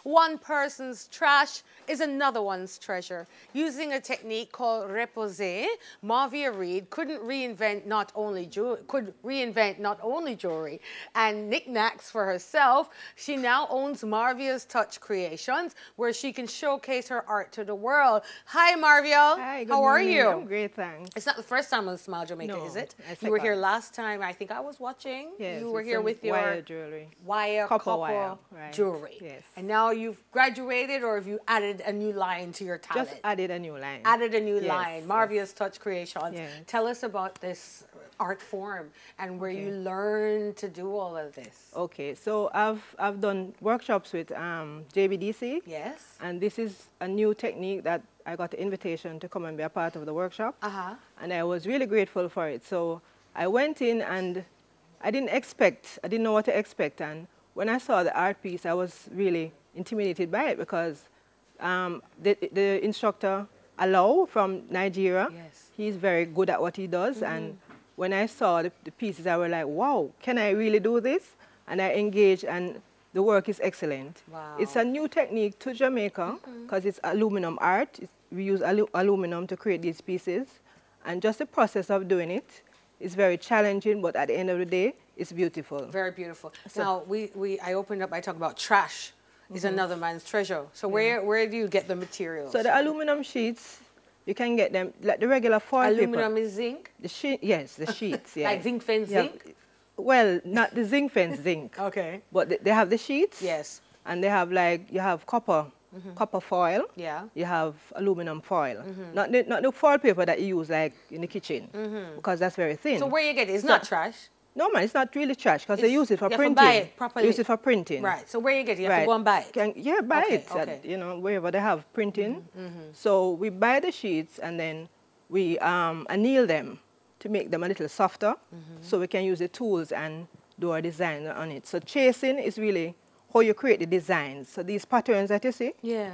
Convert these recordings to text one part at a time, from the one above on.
One person's trash is another one's treasure. Using a technique called reposer, Marvia Reed could reinvent not only jewelry and knickknacks for herself. She now owns Marvia's Touch Creations, where she can showcase her art to the world. Hi, Marvia. Hi, good How are morning. you? I'm great, thanks. It's not the first time on Smile Jamaica, No, is it? it's You were second. here last time. I think I was watching. Yes, you were it's here some with your wire jewelry. copper Wire, right. jewelry. Yes. And now you've graduated, or have you added a new line to your talent? Just added a new line. Added a new Yes, line, Marvia's Touch Creations. Yes. Tell us about this art form and where you learned to do all of this. Okay, so I've done workshops with JBDC. Yes. And this is a new technique that I got the invitation to come and be a part of the workshop. And I was really grateful for it. So I went in and I didn't know what to expect. And when I saw the art piece, I was really intimidated by it because the instructor, Alao from Nigeria, he's very good at what he does. And when I saw the pieces, I was like, wow, can I really do this? And I engaged, and the work is excellent. Wow. It's a new technique to Jamaica because it's aluminum art. We use aluminum to create these pieces. And just the process of doing it is very challenging, but at the end of the day, it's beautiful. Very beautiful. So now, I opened up by talking about trash is another man's treasure. So where do you get the materials? So the aluminum sheets, you can get them like the regular foil paper. Aluminum is zinc? The yes, the sheets. Yeah. Like zinc fence zinc? Well, not the zinc fence zinc. Okay. But they have the sheets. Yes. And they have you have copper foil. Yeah. You have aluminum foil. Not the foil paper that you use like in the kitchen because that's very thin. So where you get it? It's not trash? No, man, it's not really trash because they use it for printing. You have to buy it properly. They use it for printing. Right. So where you get it? You have to go and buy it? Yeah, buy it. Okay. You know, wherever they have printing. So we buy the sheets and then we anneal them to make them a little softer so we can use the tools and do our design on it. So chasing is really how you create the designs. So these patterns that you see,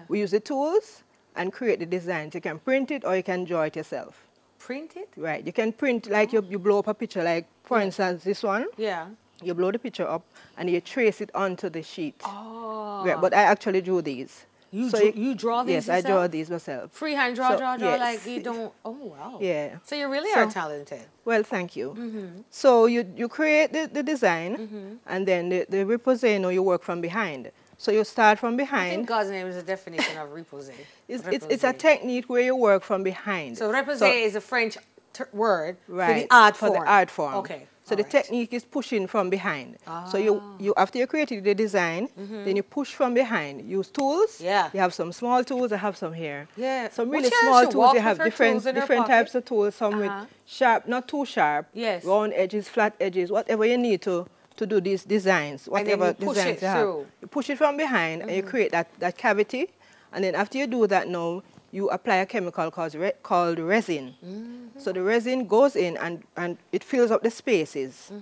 we use the tools and create the designs. You can print it or you can draw it yourself. Print it? Right. You can print like you blow up a picture, like for instance this one. Yeah. You blow the picture up and you trace it onto the sheet. Oh. Right, but I actually drew these. You draw these yourself? Yes, I draw these myself. Freehand draw, like you don't, oh wow. Yeah. So you really are talented. Well, thank you. So you create the design and then the repose, you work from behind. So you start from behind. I think God's name is the definition of repose. It's a technique where you work from behind. So repose is a French word for the art form. Okay. So the technique is pushing from behind. So you after you created the design, then you push from behind. Use tools. Yeah. You have some small tools. I have some here. Yeah. Some really small tools. You have different types of tools. Some with sharp, not too sharp. Yes. Round edges, flat edges, whatever you need to do these designs. Whatever designs you have. You push it from behind and you create that cavity. And then after you do that now, you apply a chemical called resin. So the resin goes in and it fills up the spaces.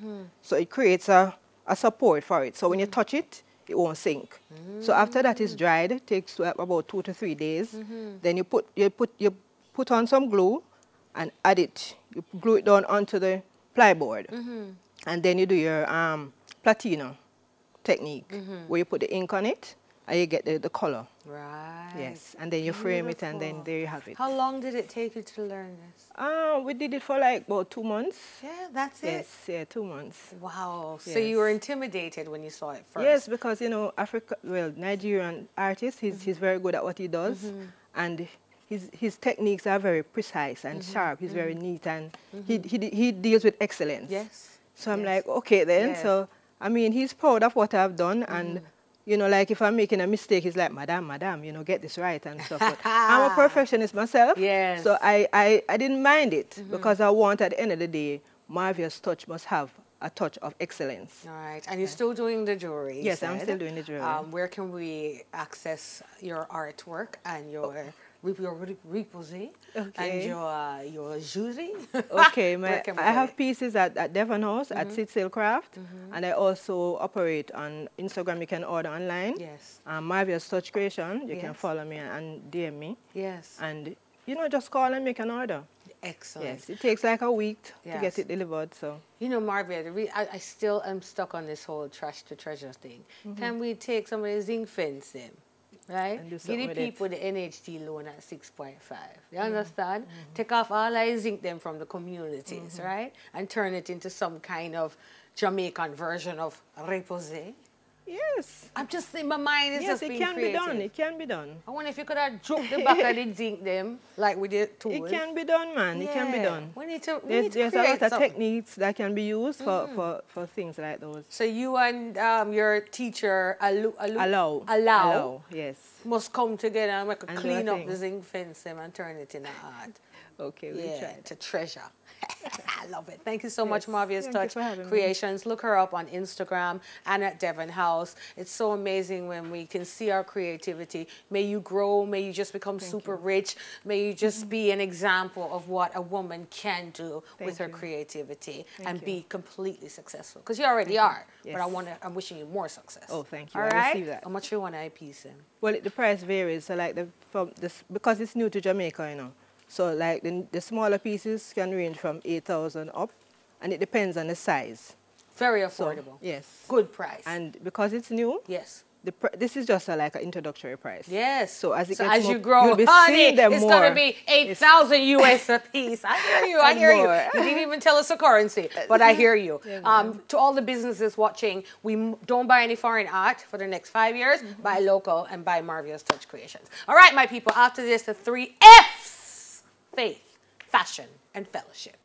So it creates a support for it. So when you touch it, it won't sink. So after that is dried, it takes about 2 to 3 days. Then you put on some glue and add it. You glue it down onto the plyboard. And then you do your platina technique, where you put the ink on it and you get the color. Right. Yes, and then you frame it and then there you have it. How long did it take you to learn this? We did it for like about 2 months. Yeah, that's it? Yes, yeah, 2 months. Wow. Yes. So you were intimidated when you saw it first? Yes, because, Nigerian artist, he's very good at what he does. And his techniques are very precise and sharp. He's very neat and he deals with excellence. Yes. So I'm like, okay then. Yes. So, I mean, he's proud of what I've done and like if I'm making a mistake, he's like, madam, get this right and stuff. But I'm a perfectionist myself. Yes. So I didn't mind it because I want at the end of the day, Marvia's Touch must have a touch of excellence. All right. And you're still doing the jewelry? Yes, I'm still doing the jewelry. Where can we access your artwork and your repose and your jewelry? Okay, I have pieces at Devon House, at Sit Craft, and I also operate on Instagram. You can order online. Yes. Marvia's Touch Creation. You can follow me and DM me. Yes. And, just call and make an order. Excellent. Yes, it takes like a week to get it delivered. So. Marvia, I still am stuck on this whole trash to treasure thing. Can we take some of the zinc fence then? right? Give the people the NHT loan at 6.5. You understand? Take off all I zinc them from the communities, right? And turn it into some kind of Jamaican version of reposé. Yes. I'm just in my mind is just being creative. Yes, it can be done. It can be done. I wonder if you could have dropped the back of the zinc them like we did too. It can be done, man. Yeah. It can be done. We need to There's a lot of techniques that can be used for things like those. So you and your teacher Allow, yes, must come together and make a clean up the zinc fence and turn it into art. Okay, we'll try. To treasure. I love it. Thank you so much, Marvelous Touch Creations. Look her up on Instagram and at Devon House. It's so amazing when we can see our creativity. May you grow. May you just become super rich. May you just be an example of what a woman can do with her creativity and be completely successful. Because you already are. Yes. But I'm wishing you more success. Oh, thank you. All I right? receive that. How much you want to piece in? Well, the price varies. So like because it's new to Jamaica, you know. So like the smaller pieces can range from 8,000 up, and it depends on the size. Very affordable. So, yes. Good price. And because it's new, yes, this is just like an introductory price. Yes. So as you grow, you'll be honey, seeing them it's more. going to be 8,000 US a piece. I hear you. I hear you. You didn't even tell us a currency, but I hear you. To all the businesses watching, we don't buy any foreign art for the next 5 years. Buy local and buy Marvelous Touch Creations. All right, my people. After this, the 3 F's: faith, fashion, and fellowship.